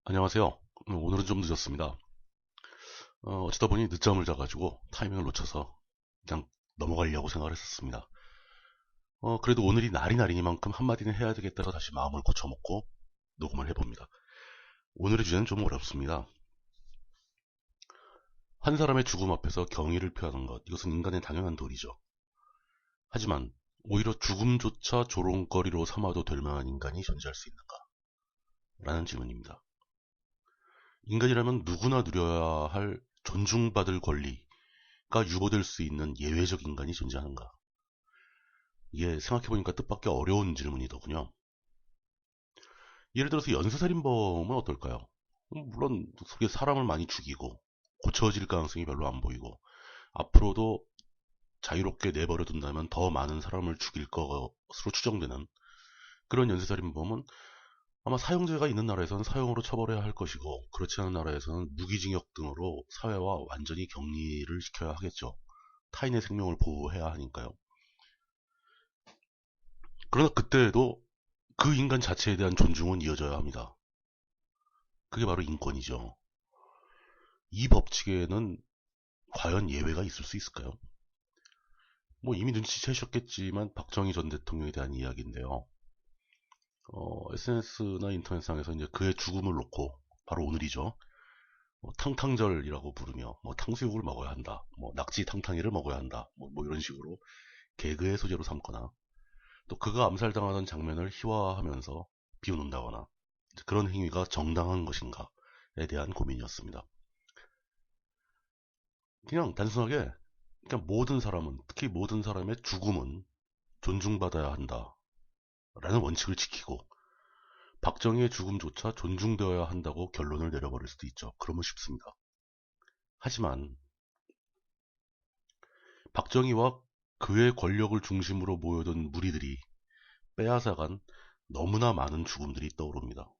안녕하세요. 오늘은 좀 늦었습니다. 어쩌다 보니 늦잠을 자가지고 타이밍을 놓쳐서 그냥 넘어가려고 생각을 했었습니다. 그래도 오늘이 날이 날이니만큼 한마디는 해야 되겠다고 다시 마음을 고쳐먹고 녹음을 해봅니다. 오늘의 주제는 좀 어렵습니다. 한 사람의 죽음 앞에서 경의를 표하는 것, 이것은 인간의 당연한 도리죠. 하지만 오히려 죽음조차 조롱거리로 삼아도 될 만한 인간이 존재할 수 있는가? 라는 질문입니다. 인간이라면 누구나 누려야 할 존중받을 권리가 유보될 수 있는 예외적 인간이 존재하는가? 이게 생각해보니까 뜻밖의 어려운 질문이더군요. 예를 들어서 연쇄살인범은 어떨까요? 물론 속에 사람을 많이 죽이고 고쳐질 가능성이 별로 안 보이고 앞으로도 자유롭게 내버려 둔다면 더 많은 사람을 죽일 것으로 추정되는 그런 연쇄살인범은 아마 사형제가 있는 나라에서는 사형으로 처벌해야 할 것이고 그렇지 않은 나라에서는 무기징역 등으로 사회와 완전히 격리를 시켜야 하겠죠. 타인의 생명을 보호해야 하니까요. 그러나 그때에도 그 인간 자체에 대한 존중은 이어져야 합니다. 그게 바로 인권이죠. 이 법칙에는 과연 예외가 있을 수 있을까요? 뭐 이미 눈치채셨겠지만 박정희 전 대통령에 대한 이야기인데요. SNS나 인터넷상에서 이제 그의 죽음을 놓고 바로 오늘이죠. 탕탕절이라고 부르며 뭐 탕수육을 먹어야 한다. 뭐 낙지 탕탕이를 먹어야 한다. 뭐 이런 식으로 개그의 소재로 삼거나 또 그가 암살당하던 장면을 희화화하면서 비웃는다거나 그런 행위가 정당한 것인가에 대한 고민이었습니다. 그냥 단순하게 그냥 모든 사람은 특히 모든 사람의 죽음은 존중받아야 한다라는 원칙을 지키고 박정희의 죽음조차 존중되어야 한다고 결론을 내려버릴 수도 있죠. 그러면 쉽습니다. 하지만 박정희와 그의 권력을 중심으로 모여든 무리들이 빼앗아간 너무나 많은 죽음들이 떠오릅니다.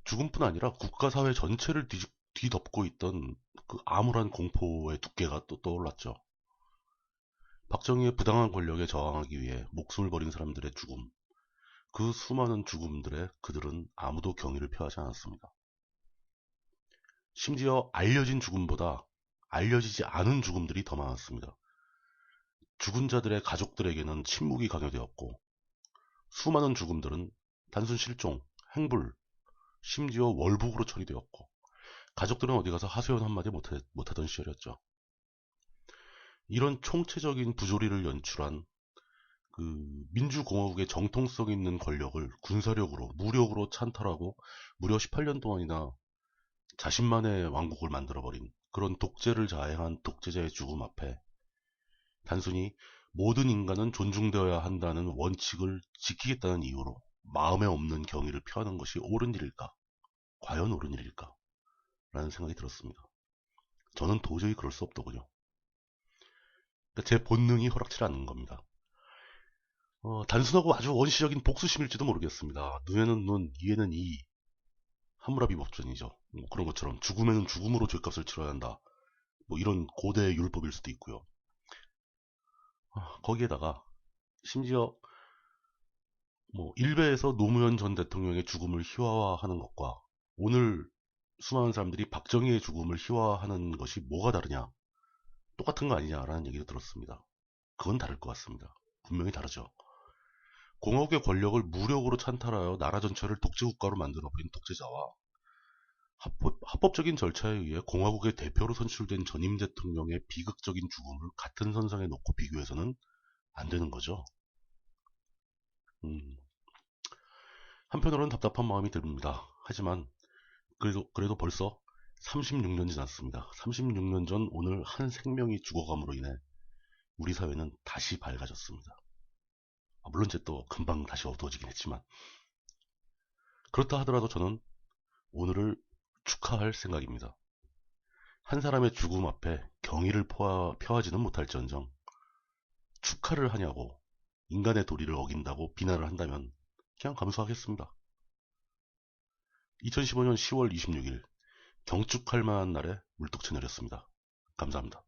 죽음뿐 아니라 국가사회 전체를 뒤덮고 있던 그 암울한 공포의 두께가 또 떠올랐죠. 박정희의 부당한 권력에 저항하기 위해 목숨을 버린 사람들의 죽음, 그 수많은 죽음들에 그들은 아무도 경의를 표하지 않았습니다. 심지어 알려진 죽음보다 알려지지 않은 죽음들이 더 많았습니다. 죽은 자들의 가족들에게는 침묵이 강요되었고 수많은 죽음들은 단순 실종, 행불, 심지어 월북으로 처리되었고 가족들은 어디 가서 하소연 한마디 못하던 시절이었죠. 이런 총체적인 부조리를 연출한 그 민주공화국의 정통성 있는 권력을 군사력으로 무력으로 찬탈하고 무려 18년 동안이나 자신만의 왕국을 만들어버린 그런 독재를 자행한 독재자의 죽음 앞에 단순히 모든 인간은 존중되어야 한다는 원칙을 지키겠다는 이유로 마음에 없는 경의를 표하는 것이 옳은 일일까? 과연 옳은 일일까? 라는 생각이 들었습니다. 저는 도저히 그럴 수 없더군요. 그러니까 제 본능이 허락치 않는 겁니다. 단순하고 아주 원시적인 복수심일지도 모르겠습니다. 눈에는 눈, 이에는 이. 하무라비 법전이죠. 뭐 그런 것처럼 죽음에는 죽음으로 죄값을 치러야 한다. 뭐 이런 고대의 율법일 수도 있고요. 거기에다가 심지어 뭐 일베에서 노무현 전 대통령의 죽음을 희화화하는 것과 오늘 수많은 사람들이 박정희의 죽음을 희화화하는 것이 뭐가 다르냐? 똑같은 거 아니냐라는 얘기도 들었습니다. 그건 다를 것 같습니다. 분명히 다르죠. 공화국의 권력을 무력으로 찬탈하여 나라 전체를 독재국가로 만들어버린 독재자와 합법적인 절차에 의해 공화국의 대표로 선출된 전임 대통령의 비극적인 죽음을 같은 선상에 놓고 비교해서는 안 되는 거죠. 음, 한편으로는 답답한 마음이 듭니다. 하지만 그래도 벌써 36년 지났습니다. 36년 전 오늘 한 생명이 죽어감으로 인해 우리 사회는 다시 밝아졌습니다. 물론 이제 또 금방 다시 어두워지긴 했지만 그렇다 하더라도 저는 오늘을 축하할 생각입니다. 한 사람의 죽음 앞에 경의를 표하지는 못할지언정 축하를 하냐고 인간의 도리를 어긴다고 비난을 한다면 그냥 감수하겠습니다. 2015년 10월 26일 경축할 만한 날에 물뚝 채널이었습니다. 감사합니다.